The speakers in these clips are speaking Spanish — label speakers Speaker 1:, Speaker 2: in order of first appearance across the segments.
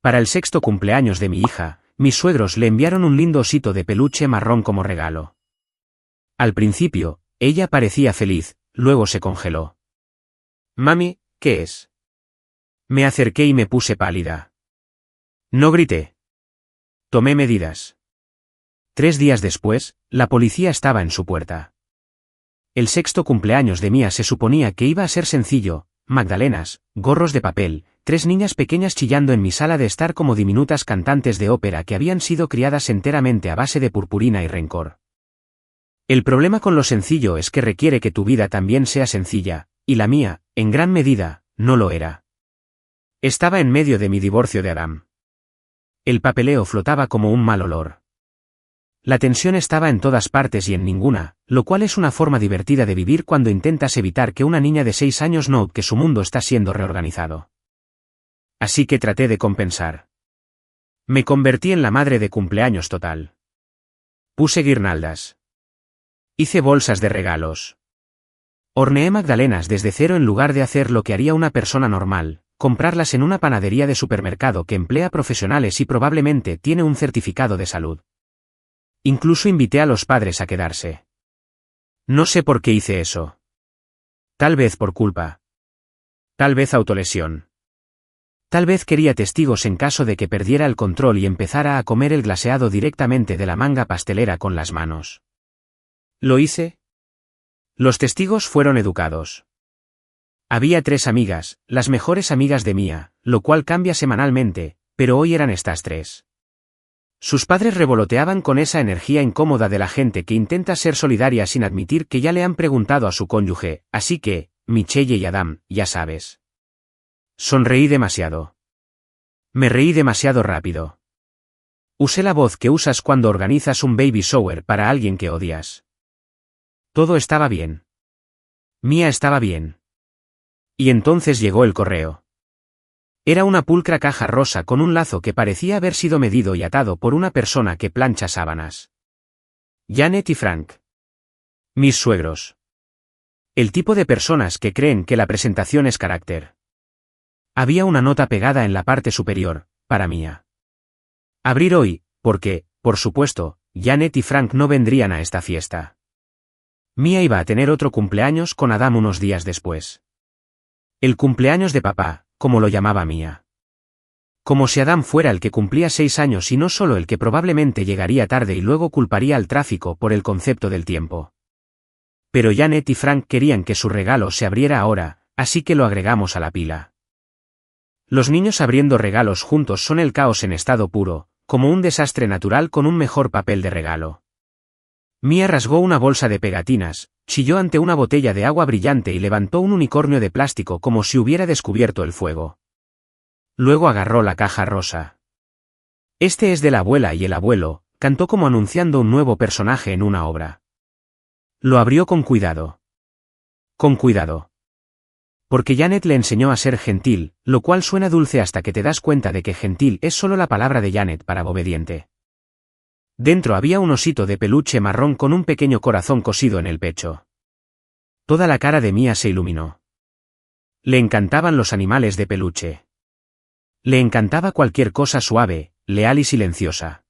Speaker 1: Para el 6º cumpleaños de mi hija, mis suegros le enviaron un lindo osito de peluche marrón como regalo. Al principio, ella parecía feliz, luego se congeló. «Mami, ¿qué es?» Me acerqué y me puse pálida. No grité. Tomé medidas. 3 días después, la policía estaba en su puerta. El 6º cumpleaños de Mia se suponía que iba a ser sencillo: magdalenas, gorros de papel, 3 niñas pequeñas chillando en mi sala de estar como diminutas cantantes de ópera que habían sido criadas enteramente a base de purpurina y rencor. El problema con lo sencillo es que requiere que tu vida también sea sencilla, y la mía, en gran medida, no lo era. Estaba en medio de mi divorcio de Adam. El papeleo flotaba como un mal olor. La tensión estaba en todas partes y en ninguna, lo cual es una forma divertida de vivir cuando intentas evitar que una niña de 6 años note que su mundo está siendo reorganizado. Así que traté de compensar. Me convertí en la madre de cumpleaños total. Puse guirnaldas. Hice bolsas de regalos. Horneé magdalenas desde cero en lugar de hacer lo que haría una persona normal: comprarlas en una panadería de supermercado que emplea profesionales y probablemente tiene un certificado de salud. Incluso invité a los padres a quedarse. No sé por qué hice eso. Tal vez por culpa. Tal vez autolesión. Tal vez quería testigos en caso de que perdiera el control y empezara a comer el glaseado directamente de la manga pastelera con las manos. ¿Lo hice? Los testigos fueron educados. Había 3 amigas, las mejores amigas de Mia, lo cual cambia semanalmente, pero hoy eran estas 3. Sus padres revoloteaban con esa energía incómoda de la gente que intenta ser solidaria sin admitir que ya le han preguntado a su cónyuge, así que, Michelle y Adam, ya sabes. Sonreí demasiado. Me reí demasiado rápido. Usé la voz que usas cuando organizas un baby shower para alguien que odias. Todo estaba bien. Mia estaba bien. Y entonces llegó el correo. Era una pulcra caja rosa con un lazo que parecía haber sido medido y atado por una persona que plancha sábanas. Janet y Frank. Mis suegros. El tipo de personas que creen que la presentación es carácter. Había una nota pegada en la parte superior, para Mia. Abrir hoy, porque, por supuesto, Janet y Frank no vendrían a esta fiesta. Mia iba a tener otro cumpleaños con Adam unos días después. El cumpleaños de papá, como lo llamaba Mia. Como si Adam fuera el que cumplía 6 años y no solo el que probablemente llegaría tarde y luego culparía al tráfico por el concepto del tiempo. Pero Janet y Frank querían que su regalo se abriera ahora, así que lo agregamos a la pila. Los niños abriendo regalos juntos son el caos en estado puro, como un desastre natural con un mejor papel de regalo. Mia rasgó una bolsa de pegatinas, chilló ante una botella de agua brillante y levantó un unicornio de plástico como si hubiera descubierto el fuego. Luego agarró la caja rosa. Este es de la abuela y el abuelo, cantó como anunciando un nuevo personaje en una obra. Lo abrió con cuidado. Con cuidado. Porque Janet le enseñó a ser gentil, lo cual suena dulce hasta que te das cuenta de que gentil es solo la palabra de Janet para obediente. Dentro había un osito de peluche marrón con un pequeño corazón cosido en el pecho. Toda la cara de Mia se iluminó. Le encantaban los animales de peluche. Le encantaba cualquier cosa suave, leal y silenciosa.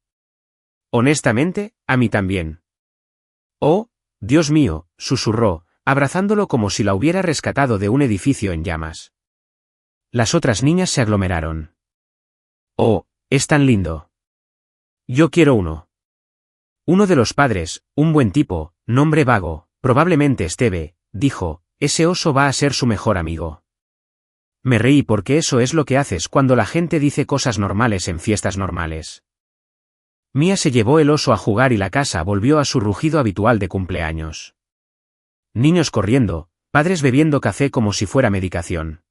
Speaker 1: Honestamente, a mí también. Oh, Dios mío, susurró, abrazándolo como si la hubiera rescatado de un edificio en llamas. Las otras niñas se aglomeraron. Oh, es tan lindo. Yo quiero uno. Uno de los padres, un buen tipo, nombre vago, probablemente Steve, dijo: ese oso va a ser su mejor amigo. Me reí porque eso es lo que haces cuando la gente dice cosas normales en fiestas normales. Mia se llevó el oso a jugar y la casa volvió a su rugido habitual de cumpleaños. Niños corriendo, padres bebiendo café como si fuera medicación.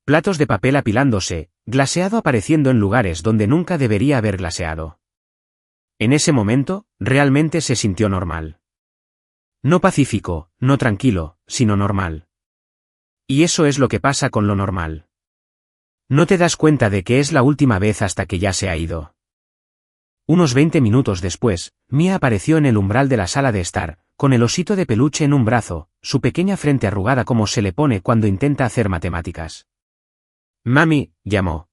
Speaker 1: Platos de papel apilándose, glaseado apareciendo en lugares donde nunca debería haber glaseado. En ese momento, realmente se sintió normal. No pacífico, no tranquilo, sino normal. Y eso es lo que pasa con lo normal. No te das cuenta de que es la última vez hasta que ya se ha ido. Unos 20 minutos después, Mia apareció en el umbral de la sala de estar, con el osito de peluche en un brazo, su pequeña frente arrugada como se le pone cuando intenta hacer matemáticas. «Mami», llamó.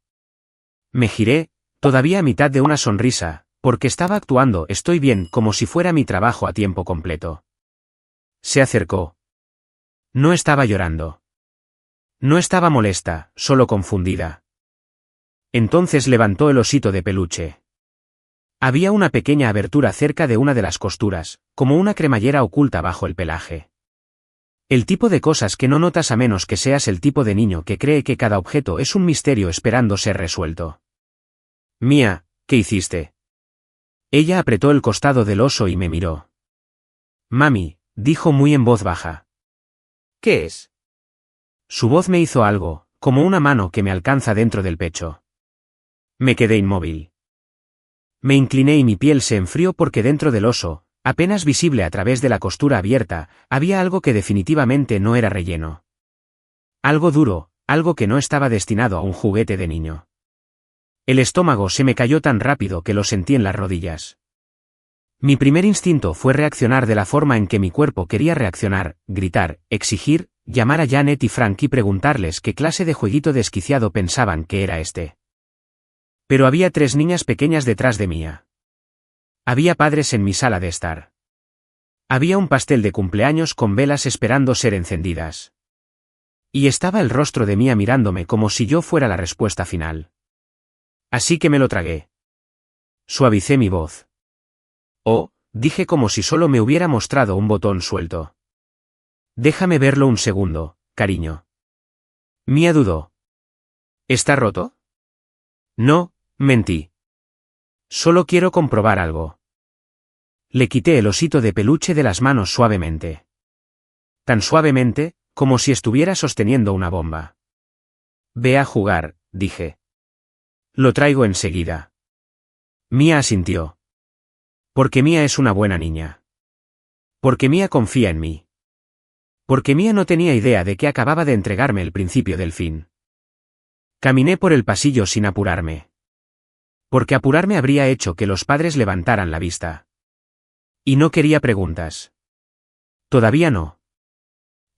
Speaker 1: Me giré, todavía a mitad de una sonrisa, porque estaba actuando estoy bien como si fuera mi trabajo a tiempo completo. Se acercó. No estaba llorando. No estaba molesta, solo confundida. Entonces levantó el osito de peluche. Había una pequeña abertura cerca de una de las costuras, como una cremallera oculta bajo el pelaje. El tipo de cosas que no notas a menos que seas el tipo de niño que cree que cada objeto es un misterio esperando ser resuelto. Mía, ¿qué hiciste? Ella apretó el costado del oso y me miró. Mami, dijo muy en voz baja. ¿Qué es? Su voz me hizo algo, como una mano que me alcanza dentro del pecho. Me quedé inmóvil. Me incliné y mi piel se enfrió porque dentro del oso, apenas visible a través de la costura abierta, había algo que definitivamente no era relleno. Algo duro, algo que no estaba destinado a un juguete de niño. El estómago se me cayó tan rápido que lo sentí en las rodillas. Mi primer instinto fue reaccionar de la forma en que mi cuerpo quería reaccionar, gritar, exigir, llamar a Janet y Frank y preguntarles qué clase de jueguito desquiciado pensaban que era este. Pero había 3 niñas pequeñas detrás de mía. Había padres en mi sala de estar. Había un pastel de cumpleaños con velas esperando ser encendidas. Y estaba el rostro de Mía mirándome como si yo fuera la respuesta final. Así que me lo tragué. Suavicé mi voz. Oh, dije como si solo me hubiera mostrado un botón suelto. Déjame verlo un segundo, cariño. Mía dudó. ¿Está roto? No, mentí. Solo quiero comprobar algo. Le quité el osito de peluche de las manos suavemente. Tan suavemente, como si estuviera sosteniendo una bomba. Ve a jugar, dije. Lo traigo enseguida. Mía asintió. Porque Mía es una buena niña. Porque Mía confía en mí. Porque Mía no tenía idea de que acababa de entregarme el principio del fin. Caminé por el pasillo sin apurarme. Porque apurarme habría hecho que los padres levantaran la vista. Y no quería preguntas. Todavía no.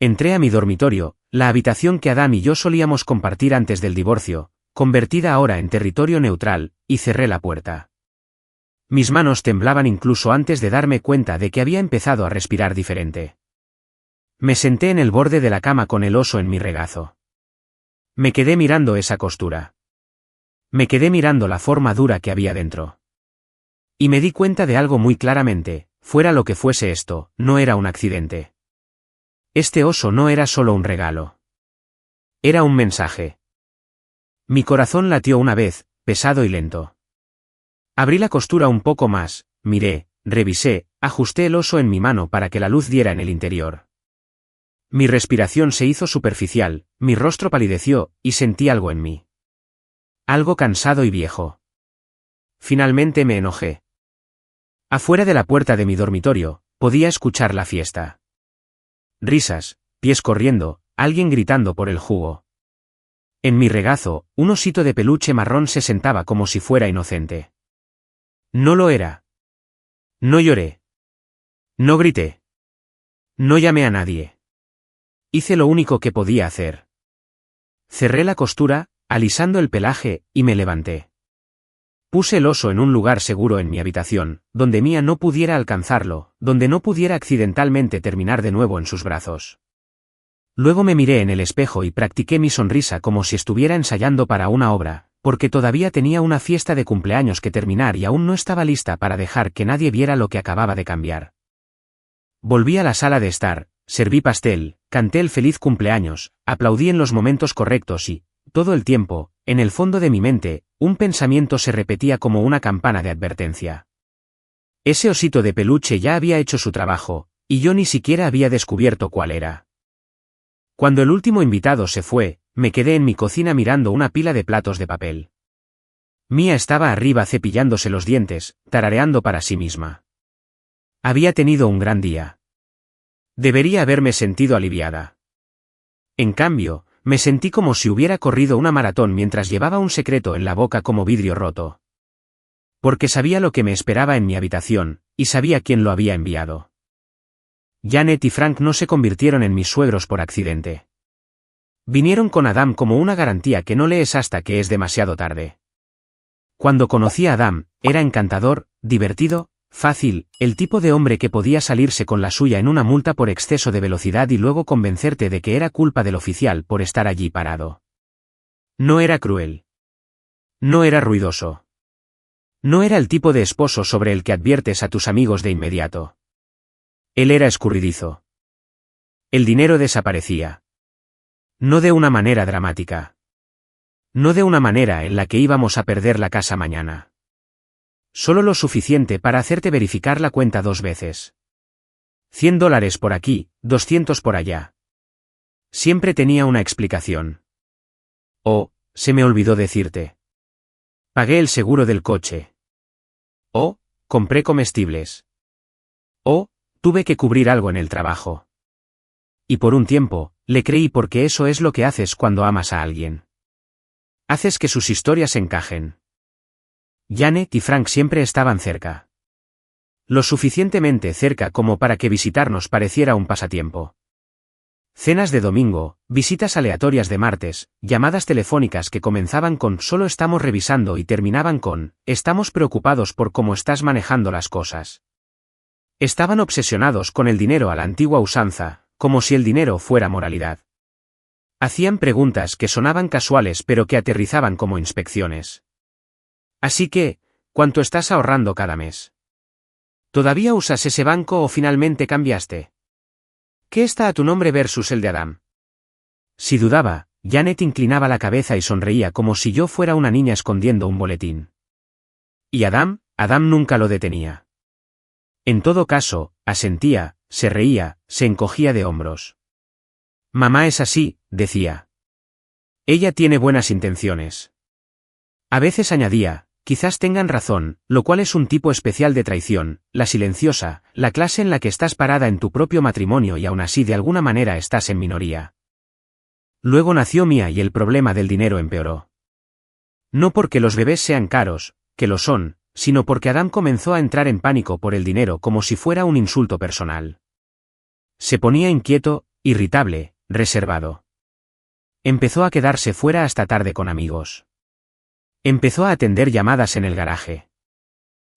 Speaker 1: Entré a mi dormitorio, la habitación que Adam y yo solíamos compartir antes del divorcio, convertida ahora en territorio neutral, y cerré la puerta. Mis manos temblaban incluso antes de darme cuenta de que había empezado a respirar diferente. Me senté en el borde de la cama con el oso en mi regazo. Me quedé mirando esa costura. Me quedé mirando la forma dura que había dentro. Y me di cuenta de algo muy claramente, fuera lo que fuese esto, no era un accidente. Este oso no era solo un regalo. Era un mensaje. Mi corazón latió una vez, pesado y lento. Abrí la costura un poco más, miré, revisé, ajusté el oso en mi mano para que la luz diera en el interior. Mi respiración se hizo superficial, mi rostro palideció, y sentí algo en mí. Algo cansado y viejo. Finalmente me enojé. Afuera de la puerta de mi dormitorio, podía escuchar la fiesta. Risas, pies corriendo, alguien gritando por el jugo. En mi regazo, un osito de peluche marrón se sentaba como si fuera inocente. No lo era. No lloré. No grité. No llamé a nadie. Hice lo único que podía hacer. Cerré la costura, alisando el pelaje, y me levanté. Puse el oso en un lugar seguro en mi habitación, donde Mía no pudiera alcanzarlo, donde no pudiera accidentalmente terminar de nuevo en sus brazos. Luego me miré en el espejo y practiqué mi sonrisa como si estuviera ensayando para una obra, porque todavía tenía una fiesta de cumpleaños que terminar y aún no estaba lista para dejar que nadie viera lo que acababa de cambiar. Volví a la sala de estar, serví pastel, canté el feliz cumpleaños, aplaudí en los momentos correctos y, todo el tiempo, en el fondo de mi mente, un pensamiento se repetía como una campana de advertencia. Ese osito de peluche ya había hecho su trabajo, y yo ni siquiera había descubierto cuál era. Cuando el último invitado se fue, me quedé en mi cocina mirando una pila de platos de papel. Mía estaba arriba cepillándose los dientes, tarareando para sí misma. Había tenido un gran día. Debería haberme sentido aliviada. En cambio, me sentí como si hubiera corrido una maratón mientras llevaba un secreto en la boca como vidrio roto. Porque sabía lo que me esperaba en mi habitación, y sabía quién lo había enviado. Janet y Frank no se convirtieron en mis suegros por accidente. Vinieron con Adam como una garantía que no lees hasta que es demasiado tarde. Cuando conocí a Adam, era encantador, divertido, fácil, el tipo de hombre que podía salirse con la suya en una multa por exceso de velocidad y luego convencerte de que era culpa del oficial por estar allí parado. No era cruel. No era ruidoso. No era el tipo de esposo sobre el que adviertes a tus amigos de inmediato. Él era escurridizo. El dinero desaparecía. No de una manera dramática. No de una manera en la que íbamos a perder la casa mañana. Solo lo suficiente para hacerte verificar la cuenta 2 veces. $100 por aquí, 200 por allá. Siempre tenía una explicación. Oh, se me olvidó decirte. Pagué el seguro del coche. Oh, compré comestibles. Oh, tuve que cubrir algo en el trabajo. Y por un tiempo, le creí porque eso es lo que haces cuando amas a alguien. Haces que sus historias encajen. Janet y Frank siempre estaban cerca. Lo suficientemente cerca como para que visitarnos pareciera un pasatiempo. Cenas de domingo, visitas aleatorias de martes, llamadas telefónicas que comenzaban con "solo estamos revisando" y terminaban con "estamos preocupados por cómo estás manejando las cosas". Estaban obsesionados con el dinero a la antigua usanza, como si el dinero fuera moralidad. Hacían preguntas que sonaban casuales pero que aterrizaban como inspecciones. Así que, ¿cuánto estás ahorrando cada mes? ¿Todavía usas ese banco o finalmente cambiaste? ¿Qué está a tu nombre versus el de Adam? Si dudaba, Janet inclinaba la cabeza y sonreía como si yo fuera una niña escondiendo un boletín. ¿Y Adam? Adam nunca lo detenía. En todo caso, asentía, se reía, se encogía de hombros. Mamá es así, decía. Ella tiene buenas intenciones. A veces añadía, quizás tengan razón, lo cual es un tipo especial de traición, la silenciosa, la clase en la que estás parada en tu propio matrimonio y aún así de alguna manera estás en minoría. Luego nació Mia y el problema del dinero empeoró. No porque los bebés sean caros, que lo son, sino porque Adam comenzó a entrar en pánico por el dinero como si fuera un insulto personal. Se ponía inquieto, irritable, reservado. Empezó a quedarse fuera hasta tarde con amigos. Empezó a atender llamadas en el garaje.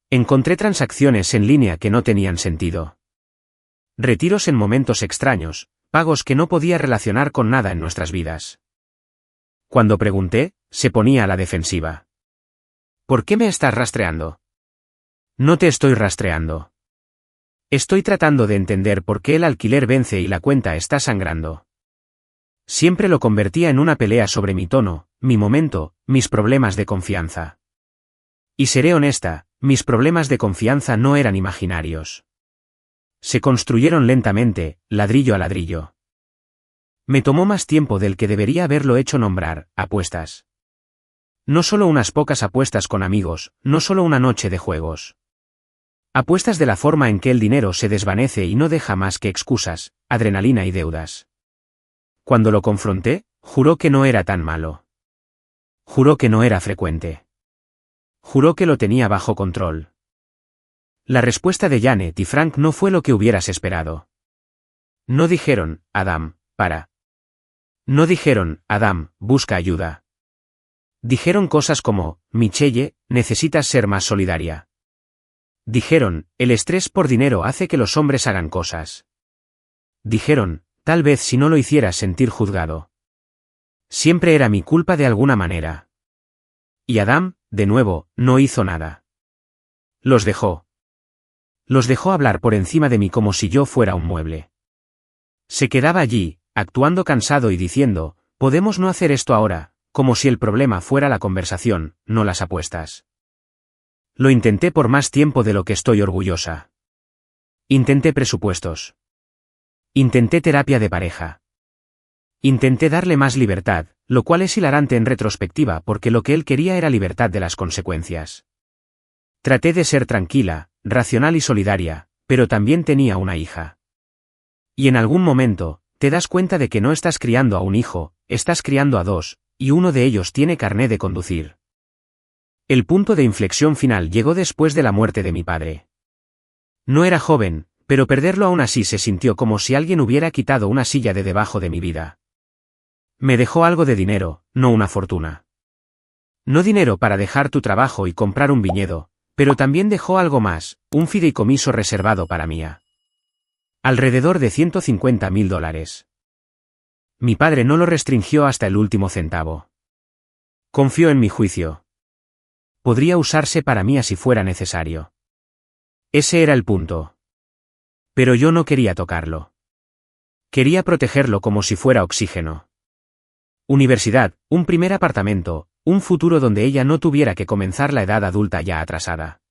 Speaker 1: Encontré transacciones en línea que no tenían sentido. Retiros en momentos extraños, pagos que no podía relacionar con nada en nuestras vidas. Cuando pregunté, se ponía a la defensiva. ¿Por qué me estás rastreando? No te estoy rastreando. Estoy tratando de entender por qué el alquiler vence y la cuenta está sangrando. Siempre lo convertía en una pelea sobre mi tono, mi momento, mis problemas de confianza. Y seré honesta, mis problemas de confianza no eran imaginarios. Se construyeron lentamente, ladrillo a ladrillo. Me tomó más tiempo del que debería haberlo hecho nombrar, apuestas. No solo unas pocas apuestas con amigos, no solo una noche de juegos. Apuestas de la forma en que el dinero se desvanece y no deja más que excusas, adrenalina y deudas. Cuando lo confronté, juró que no era tan malo. Juró que no era frecuente. Juró que lo tenía bajo control. La respuesta de Janet y Frank no fue lo que hubieras esperado. No dijeron, Adam, para. No dijeron, Adam, busca ayuda. Dijeron cosas como, Michelle, necesitas ser más solidaria. Dijeron, el estrés por dinero hace que los hombres hagan cosas. Dijeron, tal vez si no lo hicieras sentir juzgado. Siempre era mi culpa de alguna manera. Y Adam, de nuevo, no hizo nada. Los dejó. Los dejó hablar por encima de mí como si yo fuera un mueble. Se quedaba allí, actuando cansado y diciendo, podemos no hacer esto ahora, como si el problema fuera la conversación, no las apuestas. Lo intenté por más tiempo de lo que estoy orgullosa. Intenté presupuestos. Intenté terapia de pareja. Intenté darle más libertad, lo cual es hilarante en retrospectiva porque lo que él quería era libertad de las consecuencias. Traté de ser tranquila, racional y solidaria, pero también tenía una hija. Y en algún momento, te das cuenta de que no estás criando a un hijo, estás criando a dos, y uno de ellos tiene carné de conducir. El punto de inflexión final llegó después de la muerte de mi padre. No era joven, pero perderlo aún así se sintió como si alguien hubiera quitado una silla de debajo de mi vida. Me dejó algo de dinero, no una fortuna. No dinero para dejar tu trabajo y comprar un viñedo, pero también dejó algo más, un fideicomiso reservado para Mia. Alrededor de $150.000. Mi padre no lo restringió hasta el último centavo. Confió en mi juicio. Podría usarse para Mia si fuera necesario. Ese era el punto. Pero yo no quería tocarlo. Quería protegerlo como si fuera oxígeno. Universidad, un primer apartamento, un futuro donde ella no tuviera que comenzar la edad adulta ya atrasada.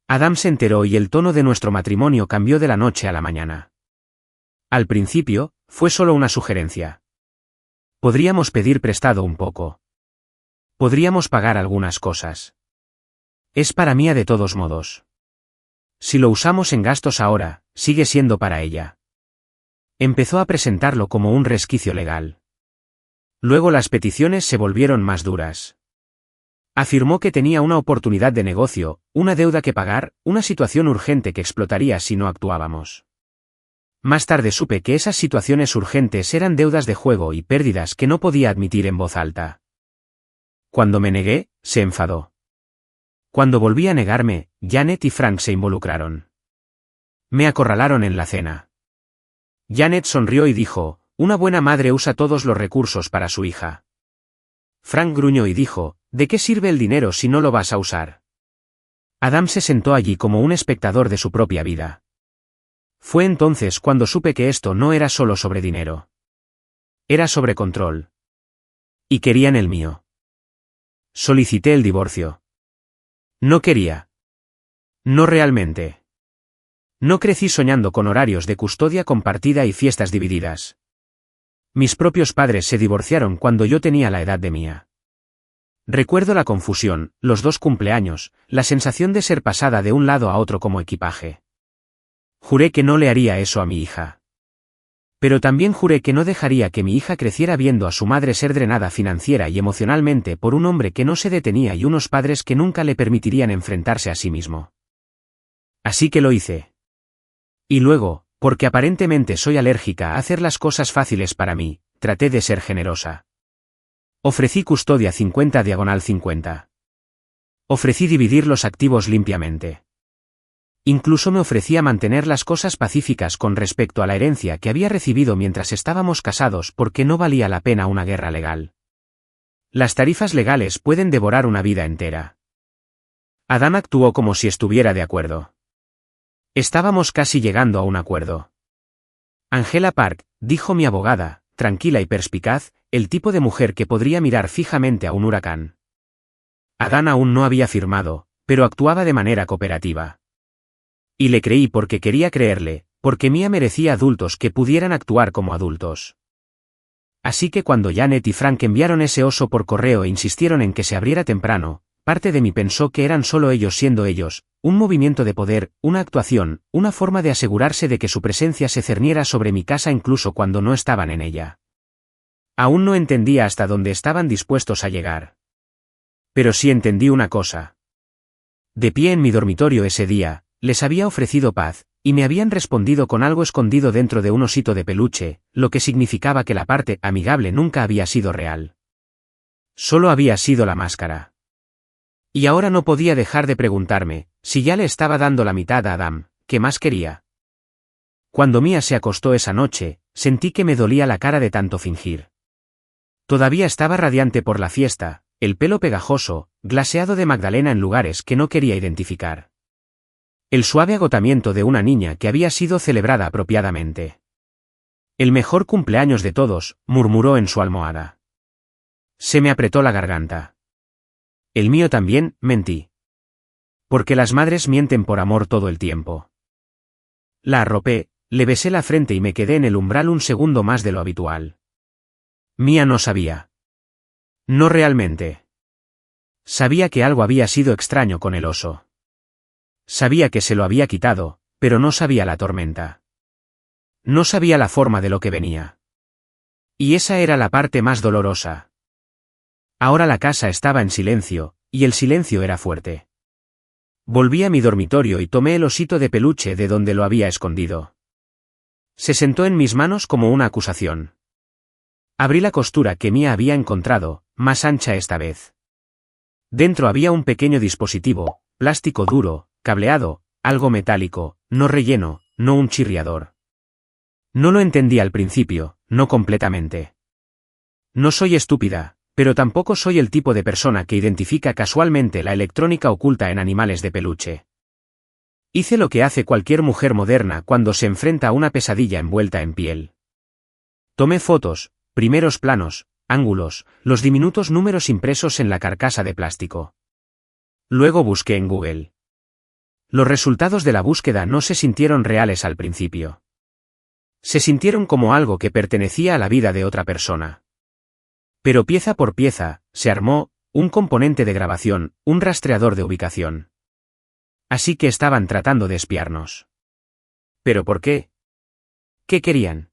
Speaker 1: Adam se enteró y el tono de nuestro matrimonio cambió de la noche a la mañana. Al principio, fue solo una sugerencia. Podríamos pedir prestado un poco. Podríamos pagar algunas cosas. Es para Mia de todos modos. Si lo usamos en gastos ahora, sigue siendo para ella. Empezó a presentarlo como un resquicio legal. Luego las peticiones se volvieron más duras. Afirmó que tenía una oportunidad de negocio, una deuda que pagar, una situación urgente que explotaría si no actuábamos. Más tarde supe que esas situaciones urgentes eran deudas de juego y pérdidas que no podía admitir en voz alta. Cuando me negué, se enfadó. Cuando volví a negarme, Janet y Frank se involucraron. Me acorralaron en la cena. Janet sonrió y dijo, una buena madre usa todos los recursos para su hija. Frank gruñó y dijo, ¿de qué sirve el dinero si no lo vas a usar? Adam se sentó allí como un espectador de su propia vida. Fue entonces cuando supe que esto no era solo sobre dinero. Era sobre control. Y querían el mío. Solicité el divorcio. No quería. No realmente. No crecí soñando con horarios de custodia compartida y fiestas divididas. Mis propios padres se divorciaron cuando yo tenía la edad de Mia. Recuerdo la confusión, los 2 cumpleaños, la sensación de ser pasada de un lado a otro como equipaje. Juré que no le haría eso a mi hija. Pero también juré que no dejaría que mi hija creciera viendo a su madre ser drenada financiera y emocionalmente por un hombre que no se detenía y unos padres que nunca le permitirían enfrentarse a sí mismo. Así que lo hice. Y luego, porque aparentemente soy alérgica a hacer las cosas fáciles para mí, traté de ser generosa. Ofrecí custodia 50/50. Ofrecí dividir los activos limpiamente. Incluso me ofrecía mantener las cosas pacíficas con respecto a la herencia que había recibido mientras estábamos casados porque no valía la pena una guerra legal. Las tarifas legales pueden devorar una vida entera. Adam actuó como si estuviera de acuerdo. Estábamos casi llegando a un acuerdo. Angela Park, dijo mi abogada, tranquila y perspicaz, el tipo de mujer que podría mirar fijamente a un huracán. Adam aún no había firmado, pero actuaba de manera cooperativa. Y le creí porque quería creerle, porque Mia merecía adultos que pudieran actuar como adultos. Así que cuando Janet y Frank enviaron ese oso por correo e insistieron en que se abriera temprano, parte de mí pensó que eran solo ellos siendo ellos, un movimiento de poder, una actuación, una forma de asegurarse de que su presencia se cerniera sobre mi casa incluso cuando no estaban en ella. Aún no entendía hasta dónde estaban dispuestos a llegar. Pero sí entendí una cosa. De pie en mi dormitorio ese día, les había ofrecido paz, y me habían respondido con algo escondido dentro de un osito de peluche, lo que significaba que la parte amigable nunca había sido real. Solo había sido la máscara. Y ahora no podía dejar de preguntarme, si ya le estaba dando la mitad a Adam, ¿qué más quería? Cuando Mia se acostó esa noche, sentí que me dolía la cara de tanto fingir. Todavía estaba radiante por la fiesta, el pelo pegajoso, glaseado de magdalena en lugares que no quería identificar. El suave agotamiento de una niña que había sido celebrada apropiadamente. El mejor cumpleaños de todos, murmuró en su almohada. Se me apretó la garganta. El mío también, mentí. Porque las madres mienten por amor todo el tiempo. La arropé, le besé la frente y me quedé en el umbral un segundo más de lo habitual. Mia no sabía. No realmente. Sabía que algo había sido extraño con el oso. Sabía que se lo había quitado, pero no sabía la tormenta. No sabía la forma de lo que venía. Y esa era la parte más dolorosa. Ahora la casa estaba en silencio, y el silencio era fuerte. Volví a mi dormitorio y tomé el osito de peluche de donde lo había escondido. Se sentó en mis manos como una acusación. Abrí la costura que Mia había encontrado, más ancha esta vez. Dentro había un pequeño dispositivo, plástico duro, cableado, algo metálico, no relleno, no un chirriador. No lo entendí al principio, no completamente. No soy estúpida, pero tampoco soy el tipo de persona que identifica casualmente la electrónica oculta en animales de peluche. Hice lo que hace cualquier mujer moderna cuando se enfrenta a una pesadilla envuelta en piel. Tomé fotos, primeros planos, ángulos, los diminutos números impresos en la carcasa de plástico. Luego busqué en Google. Los resultados de la búsqueda no se sintieron reales al principio. Se sintieron como algo que pertenecía a la vida de otra persona. Pero pieza por pieza, se armó un componente de grabación, un rastreador de ubicación. Así que estaban tratando de espiarnos. ¿Pero por qué? ¿Qué querían?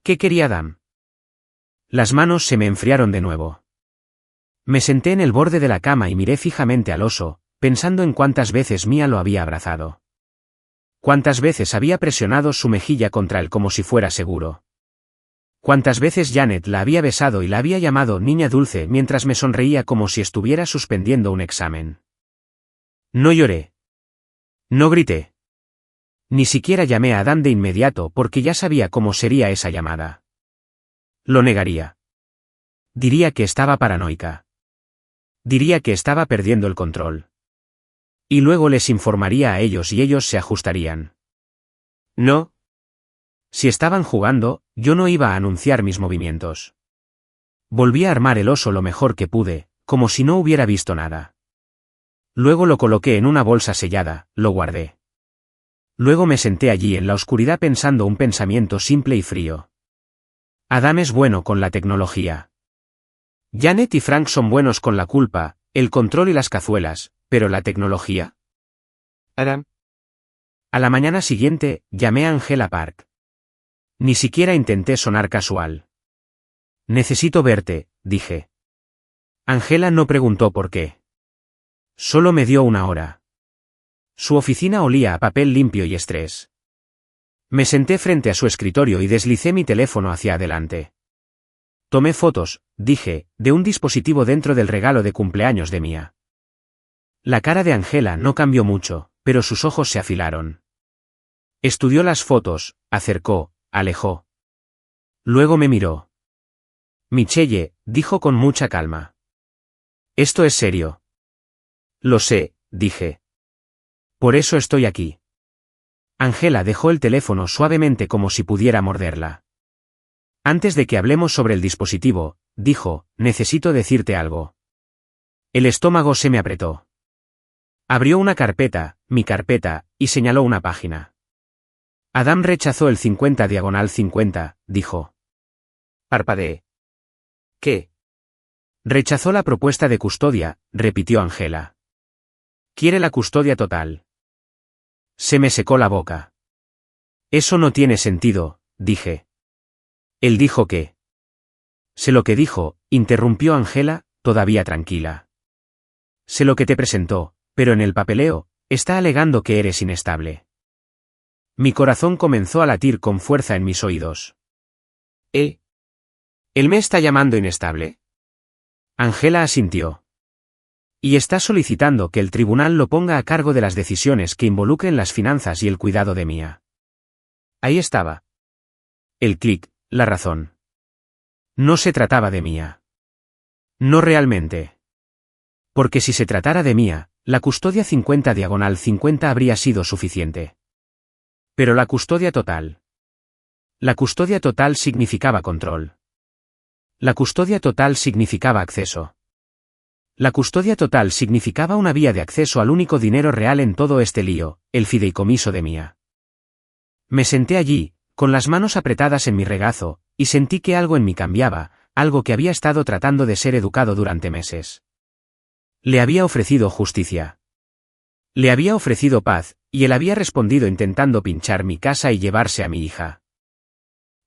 Speaker 1: ¿Qué quería Adam? Las manos se me enfriaron de nuevo. Me senté en el borde de la cama y miré fijamente al oso, pensando en cuántas veces Mia lo había abrazado. Cuántas veces había presionado su mejilla contra él como si fuera seguro. Cuántas veces Janet la había besado y la había llamado niña dulce mientras me sonreía como si estuviera suspendiendo un examen. No lloré. No grité. Ni siquiera llamé a Adam de inmediato porque ya sabía cómo sería esa llamada. Lo negaría. Diría que estaba paranoica. Diría que estaba perdiendo el control. Y luego les informaría a ellos y ellos se ajustarían. No. Si estaban jugando, yo no iba a anunciar mis movimientos. Volví a armar el oso lo mejor que pude, como si no hubiera visto nada. Luego lo coloqué en una bolsa sellada, lo guardé. Luego me senté allí en la oscuridad pensando un pensamiento simple y frío. Adam es bueno con la tecnología. Janet y Frank son buenos con la culpa, el control y las cazuelas, pero la tecnología.
Speaker 2: Adam.
Speaker 1: A la mañana siguiente, llamé a Angela Park. Ni siquiera intenté sonar casual. Necesito verte, dije. Angela no preguntó por qué. Solo me dio una hora. Su oficina olía a papel limpio y estrés. Me senté frente a su escritorio y deslicé mi teléfono hacia adelante. Tomé fotos, dije, de un dispositivo dentro del regalo de cumpleaños de Mia. La cara de Angela no cambió mucho, pero sus ojos se afilaron. Estudió las fotos, acercó, alejó. Luego me miró. Michelle, dijo con mucha calma. Esto es serio. Lo sé, dije. Por eso estoy aquí. Angela dejó el teléfono suavemente como si pudiera morderla. Antes de que hablemos sobre el dispositivo, dijo, necesito decirte algo. El estómago se me apretó. Abrió una carpeta, mi carpeta, y señaló una página. Adam rechazó el 50/50, dijo. Parpadeé. ¿Qué? Rechazó la propuesta de custodia, repitió Angela. Quiere la custodia total. Se me secó la boca. Eso no tiene sentido, dije. Él dijo que. Sé lo que dijo, interrumpió Angela, todavía tranquila. Sé lo que te presentó, pero en el papeleo, está alegando que eres inestable. Mi corazón comenzó a latir con fuerza en mis oídos. ¿Él me está llamando inestable? Angela asintió. Y está solicitando que el tribunal lo ponga a cargo de las decisiones que involucren las finanzas y el cuidado de Mia. Ahí estaba. El clic, la razón. No se trataba de Mia. No realmente. Porque si se tratara de Mia, la custodia 50/50 habría sido suficiente. Pero la custodia total. La custodia total significaba control. La custodia total significaba acceso. La custodia total significaba una vía de acceso al único dinero real en todo este lío, el fideicomiso de Mia. Me senté allí, con las manos apretadas en mi regazo, y sentí que algo en mí cambiaba, algo que había estado tratando de ser educado durante meses. Le había ofrecido justicia. Le había ofrecido paz, y él había respondido intentando pinchar mi casa y llevarse a mi hija.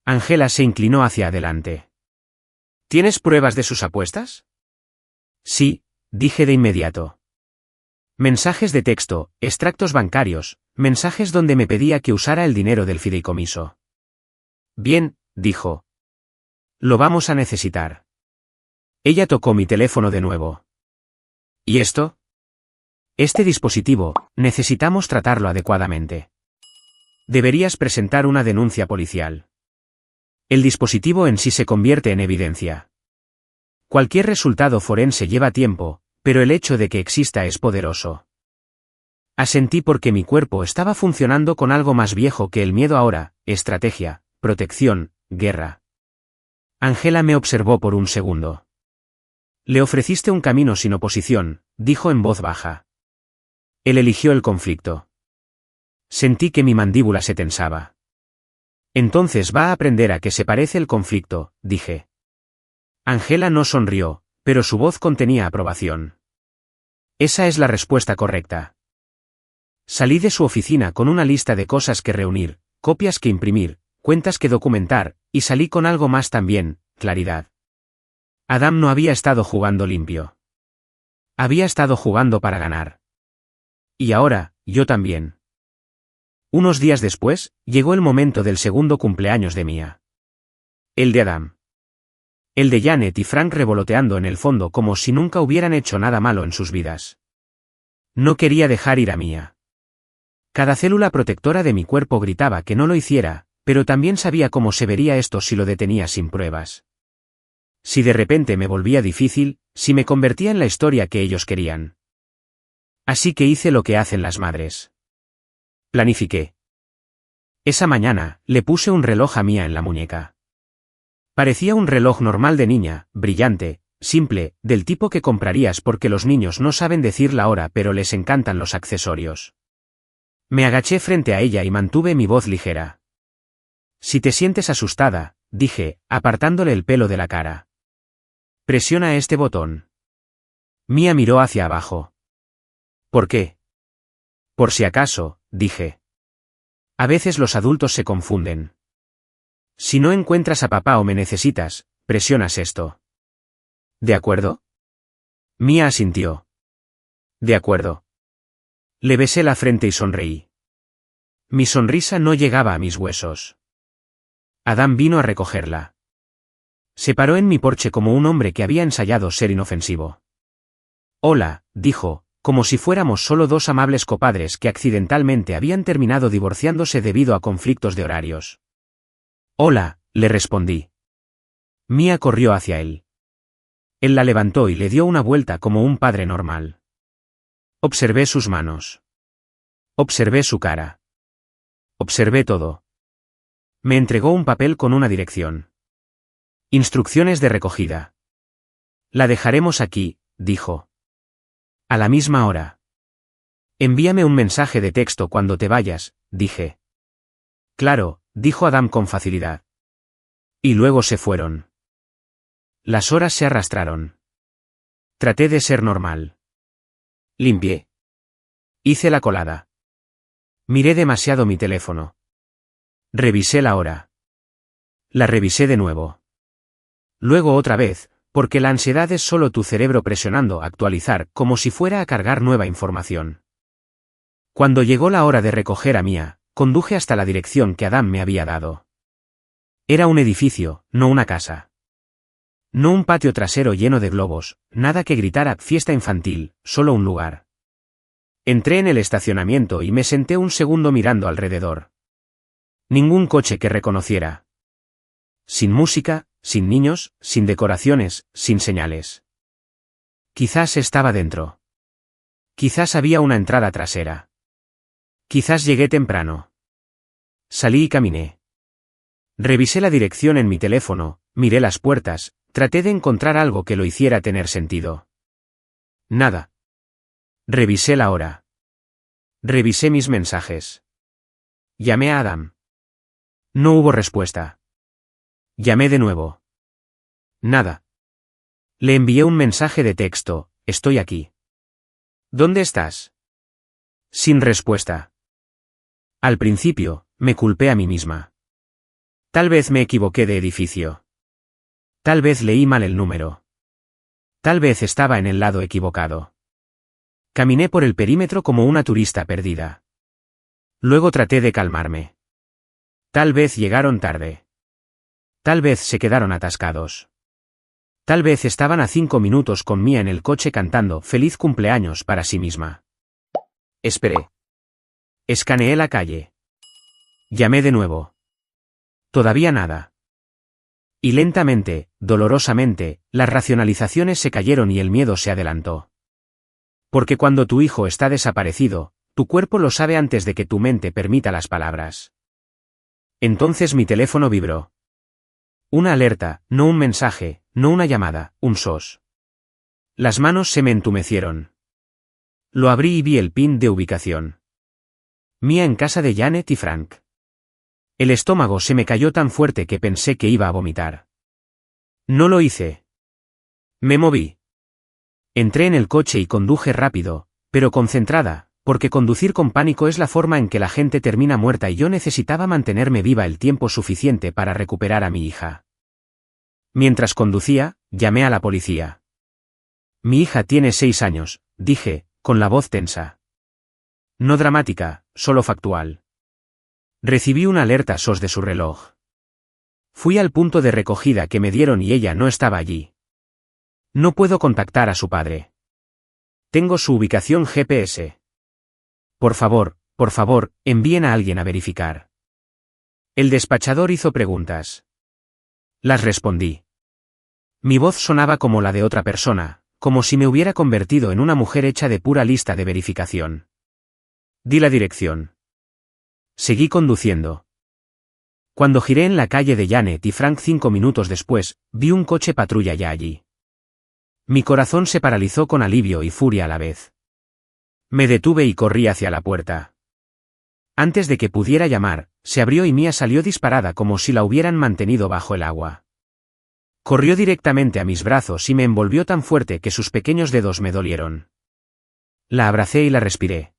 Speaker 1: Angela se inclinó hacia adelante. ¿Tienes pruebas de sus apuestas? Sí, dije de inmediato. Mensajes de texto, extractos bancarios, mensajes donde me pedía que usara el dinero del fideicomiso. Bien, dijo. Lo vamos a necesitar. Ella tocó mi teléfono de nuevo. ¿Y esto? Este dispositivo, necesitamos tratarlo adecuadamente. Deberías presentar una denuncia policial. El dispositivo en sí se convierte en evidencia. Cualquier resultado forense lleva tiempo, pero el hecho de que exista es poderoso. Asentí porque mi cuerpo estaba funcionando con algo más viejo que el miedo ahora: estrategia, protección, guerra. Angela me observó por un segundo. Le ofreciste un camino sin oposición, dijo en voz baja. Él eligió el conflicto. Sentí que mi mandíbula se tensaba. Entonces va a aprender a qué se parece el conflicto, dije. Angela no sonrió, pero su voz contenía aprobación. Esa es la respuesta correcta. Salí de su oficina con una lista de cosas que reunir, copias que imprimir, cuentas que documentar, y salí con algo más también: claridad. Adam no había estado jugando limpio. Había estado jugando para ganar. Y ahora, yo también. Unos días después, llegó el momento del segundo cumpleaños de Mia. El de Adam. El de Janet y Frank revoloteando en el fondo como si nunca hubieran hecho nada malo en sus vidas. No quería dejar ir a Mia. Cada célula protectora de mi cuerpo gritaba que no lo hiciera, pero también sabía cómo se vería esto si lo detenía sin pruebas. Si de repente me volvía difícil, si me convertía en la historia que ellos querían. Así que hice lo que hacen las madres. Planifiqué. Esa mañana, le puse un reloj a Mia en la muñeca. Parecía un reloj normal de niña, brillante, simple, del tipo que comprarías porque los niños no saben decir la hora pero les encantan los accesorios. Me agaché frente a ella y mantuve mi voz ligera. Si te sientes asustada, dije, apartándole el pelo de la cara. Presiona este botón. Mia miró hacia abajo. ¿Por qué? Por si acaso, dije. A veces los adultos se confunden. Si no encuentras a papá o me necesitas, presionas esto. ¿De acuerdo? Mia asintió. De acuerdo. Le besé la frente y sonreí. Mi sonrisa no llegaba a mis huesos. Adam vino a recogerla. Se paró en mi porche como un hombre que había ensayado ser inofensivo. Hola, dijo, como si fuéramos solo dos amables copadres que accidentalmente habían terminado divorciándose debido a conflictos de horarios. Hola, le respondí. Mia corrió hacia él. Él la levantó y le dio una vuelta como un padre normal. Observé sus manos. Observé su cara. Observé todo. Me entregó un papel con una dirección. Instrucciones de recogida. La dejaremos aquí, dijo. A la misma hora. Envíame un mensaje de texto cuando te vayas, dije. Claro, dijo Adam con facilidad. Y luego se fueron. Las horas se arrastraron. Traté de ser normal. Limpié. Hice la colada. Miré demasiado mi teléfono. Revisé la hora. La revisé de nuevo. Luego otra vez, porque la ansiedad es solo tu cerebro presionando actualizar como si fuera a cargar nueva información. Cuando llegó la hora de recoger a Mia, conduje hasta la dirección que Adam me había dado. Era un edificio, no una casa. No un patio trasero lleno de globos, nada que gritara fiesta infantil, solo un lugar. Entré en el estacionamiento y me senté un segundo mirando alrededor. Ningún coche que reconociera. Sin música, sin niños, sin decoraciones, sin señales. Quizás estaba dentro. Quizás había una entrada trasera. Quizás llegué temprano. Salí y caminé. Revisé la dirección en mi teléfono, miré las puertas, traté de encontrar algo que lo hiciera tener sentido. Nada. Revisé la hora. Revisé mis mensajes. Llamé a Adam. No hubo respuesta. Llamé de nuevo. Nada. Le envié un mensaje de texto: estoy aquí. ¿Dónde estás? Sin respuesta. Al principio, me culpé a mí misma. Tal vez me equivoqué de edificio. Tal vez leí mal el número. Tal vez estaba en el lado equivocado. Caminé por el perímetro como una turista perdida. Luego traté de calmarme. Tal vez llegaron tarde. Tal vez se quedaron atascados. Tal vez estaban a 5 minutos con Mia en el coche cantando feliz cumpleaños para sí misma. Esperé. Escaneé la calle. Llamé de nuevo. Todavía nada. Y lentamente, dolorosamente, las racionalizaciones se cayeron y el miedo se adelantó. Porque cuando tu hijo está desaparecido, tu cuerpo lo sabe antes de que tu mente permita las palabras. Entonces mi teléfono vibró. Una alerta, no un mensaje, no una llamada, un SOS. Las manos se me entumecieron. Lo abrí y vi el pin de ubicación. Mia en casa de Janet y Frank. El estómago se me cayó tan fuerte que pensé que iba a vomitar. No lo hice. Me moví. Entré en el coche y conduje rápido, pero concentrada, porque conducir con pánico es la forma en que la gente termina muerta y yo necesitaba mantenerme viva el tiempo suficiente para recuperar a mi hija. Mientras conducía, llamé a la policía. Mi hija tiene 6 años, dije, con la voz tensa. No dramática, solo factual. Recibí una alerta SOS de su reloj. Fui al punto de recogida que me dieron y ella no estaba allí. No puedo contactar a su padre. Tengo su ubicación GPS. Por favor, envíen a alguien a verificar. El despachador hizo preguntas. Las respondí. Mi voz sonaba como la de otra persona, como si me hubiera convertido en una mujer hecha de pura lista de verificación. Di la dirección. Seguí conduciendo. Cuando giré en la calle de Janet y Frank 5 minutos después, vi un coche patrulla ya allí. Mi corazón se paralizó con alivio y furia a la vez. Me detuve y corrí hacia la puerta. Antes de que pudiera llamar, se abrió y Mia salió disparada como si la hubieran mantenido bajo el agua. Corrió directamente a mis brazos y me envolvió tan fuerte que sus pequeños dedos me dolieron. La abracé y la respiré.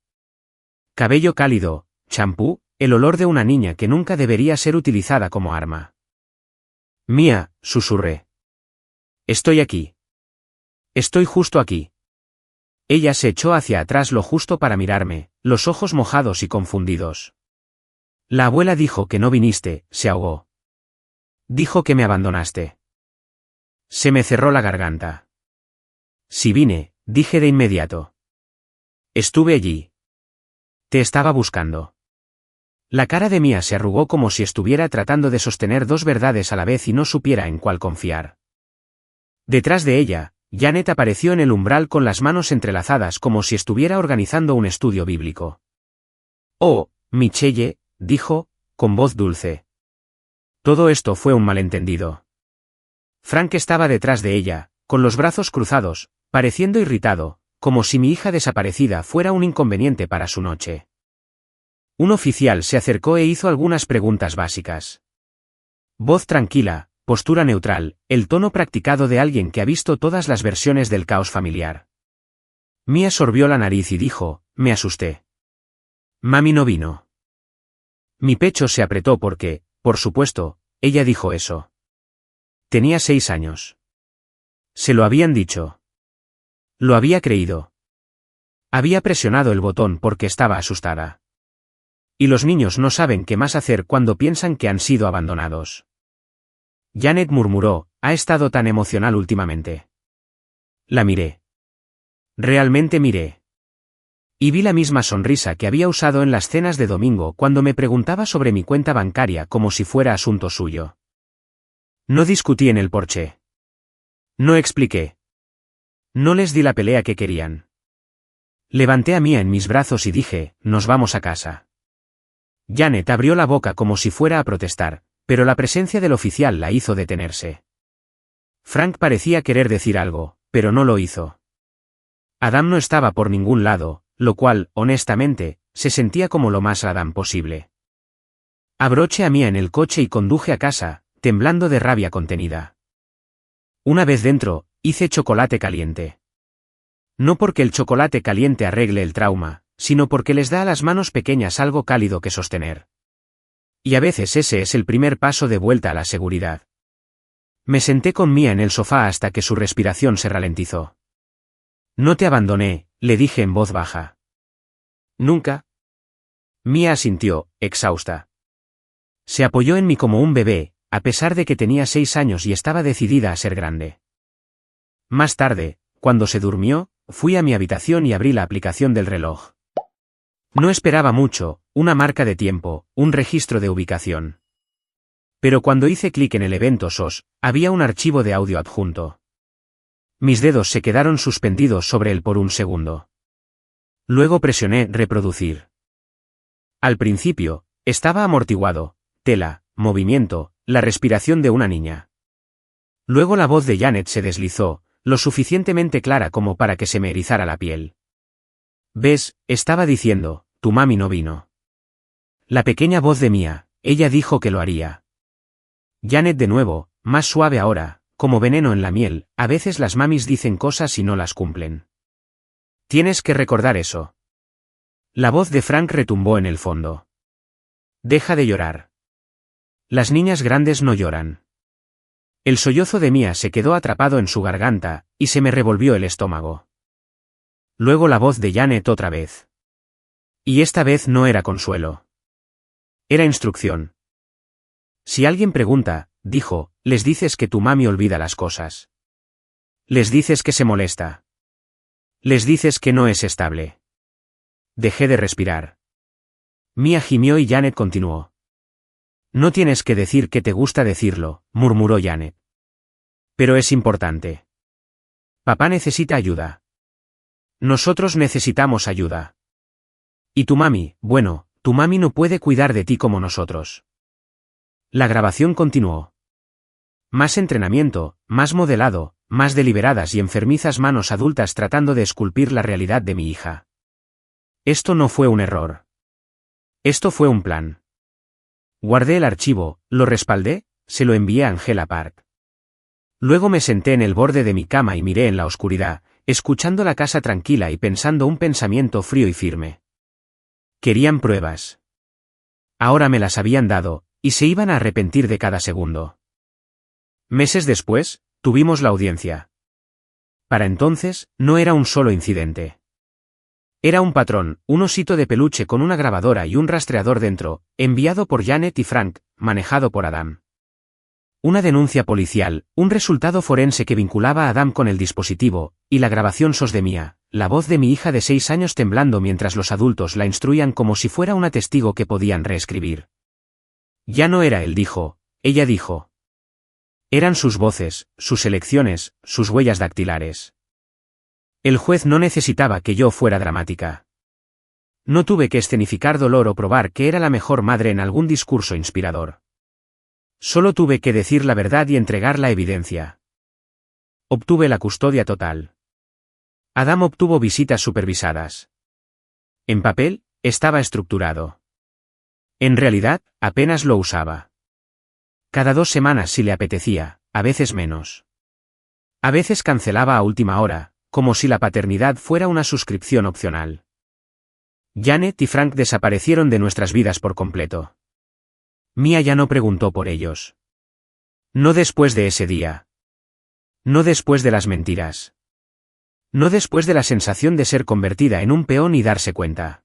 Speaker 1: Cabello cálido, champú, el olor de una niña que nunca debería ser utilizada como arma. Mia, susurré. Estoy aquí. Estoy justo aquí. Ella se echó hacia atrás lo justo para mirarme, los ojos mojados y confundidos. La abuela dijo que no viniste, se ahogó. Dijo que me abandonaste. Se me cerró la garganta. Sí vine, dije de inmediato. Estuve allí. Te estaba buscando. La cara de Mia se arrugó como si estuviera tratando de sostener 2 verdades a la vez y no supiera en cuál confiar. Detrás de ella, Janet apareció en el umbral con las manos entrelazadas como si estuviera organizando un estudio bíblico. Oh, Michelle, dijo, con voz dulce. Todo esto fue un malentendido. Frank estaba detrás de ella, con los brazos cruzados, pareciendo irritado, como si mi hija desaparecida fuera un inconveniente para su noche. Un oficial se acercó e hizo algunas preguntas básicas. Voz tranquila, postura neutral, el tono practicado de alguien que ha visto todas las versiones del caos familiar. Mia sorbió la nariz y dijo, me asusté. Mami no vino. Mi pecho se apretó porque, por supuesto, ella dijo eso. Tenía 6 años. Se lo habían dicho. Lo había creído. Había presionado el botón porque estaba asustada. Y los niños no saben qué más hacer cuando piensan que han sido abandonados. Janet murmuró, ha estado tan emocional últimamente. La miré. Realmente miré. Y vi la misma sonrisa que había usado en las cenas de domingo cuando me preguntaba sobre mi cuenta bancaria como si fuera asunto suyo. No discutí en el porche. No expliqué. No les di la pelea que querían. Levanté a Mia en mis brazos y dije, nos vamos a casa. Janet abrió la boca como si fuera a protestar, pero la presencia del oficial la hizo detenerse. Frank parecía querer decir algo, pero no lo hizo. Adam no estaba por ningún lado, lo cual, honestamente, se sentía como lo más Adam posible. Abroché a Mia en el coche y conduje a casa, temblando de rabia contenida. Una vez dentro, hice chocolate caliente. No porque el chocolate caliente arregle el trauma, sino porque les da a las manos pequeñas algo cálido que sostener. Y a veces ese es el primer paso de vuelta a la seguridad. Me senté con Mia en el sofá hasta que su respiración se ralentizó. No te abandoné, le dije en voz baja. Nunca. Mia asintió, exhausta. Se apoyó en mí como un bebé, a pesar de que tenía 6 años y estaba decidida a ser grande. Más tarde, cuando se durmió, fui a mi habitación y abrí la aplicación del reloj. No esperaba mucho, una marca de tiempo, un registro de ubicación. Pero cuando hice clic en el evento SOS, había un archivo de audio adjunto. Mis dedos se quedaron suspendidos sobre él por un segundo. Luego presioné reproducir. Al principio, estaba amortiguado, tela, movimiento, la respiración de una niña. Luego la voz de Janet se deslizó, lo suficientemente clara como para que se me erizara la piel. «¿Ves?», estaba diciendo, «tu mami no vino». La pequeña voz de Mia, ella dijo que lo haría. Janet de nuevo, más suave ahora, como veneno en la miel, a veces las mamis dicen cosas y no las cumplen. Tienes que recordar eso. La voz de Frank retumbó en el fondo. Deja de llorar. Las niñas grandes no lloran. El sollozo de Mia se quedó atrapado en su garganta, y se me revolvió el estómago. Luego la voz de Janet otra vez. Y esta vez no era consuelo. Era instrucción. Si alguien pregunta, dijo, les dices que tu mami olvida las cosas. Les dices que se molesta. Les dices que no es estable. Dejé de respirar. Mia gimió y Janet continuó. No tienes que decir que te gusta decirlo, murmuró Janet. Pero es importante. Papá necesita ayuda. Nosotros necesitamos ayuda. Y tu mami, bueno, tu mami no puede cuidar de ti como nosotros. La grabación continuó. Más entrenamiento, más modelado, más deliberadas y enfermizas manos adultas tratando de esculpir la realidad de mi hija. Esto no fue un error. Esto fue un plan. Guardé el archivo, lo respaldé, se lo envié a Angela Park. Luego me senté en el borde de mi cama y miré en la oscuridad, escuchando la casa tranquila y pensando un pensamiento frío y firme. Querían pruebas. Ahora me las habían dado, y se iban a arrepentir de cada segundo. Meses después, tuvimos la audiencia. Para entonces, no era un solo incidente. Era un patrón, un osito de peluche con una grabadora y un rastreador dentro, enviado por Janet y Frank, manejado por Adam. Una denuncia policial, un resultado forense que vinculaba a Adam con el dispositivo, y la grabación SOS de Mia, la voz de mi hija de 6 años temblando mientras los adultos la instruían como si fuera una testigo que podían reescribir. Ya no era él dijo, ella dijo. Eran sus voces, sus elecciones, sus huellas dactilares. El juez no necesitaba que yo fuera dramática. No tuve que escenificar dolor o probar que era la mejor madre en algún discurso inspirador. Solo tuve que decir la verdad y entregar la evidencia. Obtuve la custodia total. Adam obtuvo visitas supervisadas. En papel, estaba estructurado. En realidad, apenas lo usaba. Cada 2 semanas si le apetecía, a veces menos. A veces cancelaba a última hora, como si la paternidad fuera una suscripción opcional. Janet y Frank desaparecieron de nuestras vidas por completo. Mia ya no preguntó por ellos. No después de ese día. No después de las mentiras. No después de la sensación de ser convertida en un peón y darse cuenta.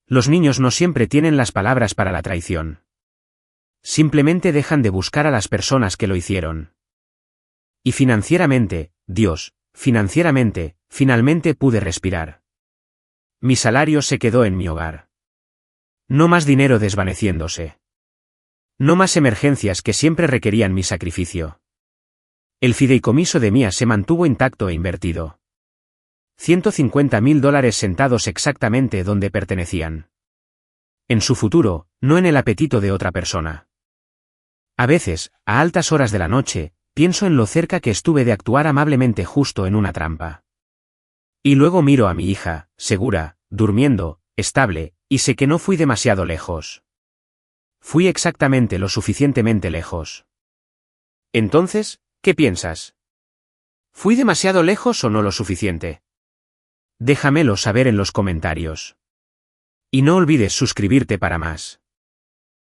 Speaker 1: Los niños no siempre tienen las palabras para la traición. Simplemente dejan de buscar a las personas que lo hicieron. Y financieramente, Dios, financieramente, finalmente pude respirar. Mi salario se quedó en mi hogar. No más dinero desvaneciéndose. No más emergencias que siempre requerían mi sacrificio. El fideicomiso de Mia se mantuvo intacto e invertido. $150.000 sentados exactamente donde pertenecían. En su futuro, no en el apetito de otra persona. A veces, a altas horas de la noche, pienso en lo cerca que estuve de actuar amablemente justo en una trampa. Y luego miro a mi hija, segura, durmiendo, estable, y sé que no fui demasiado lejos. Fui exactamente lo suficientemente lejos. Entonces, ¿qué piensas? ¿Fui demasiado lejos o no lo suficiente? Déjamelo saber en los comentarios. Y no olvides suscribirte para más.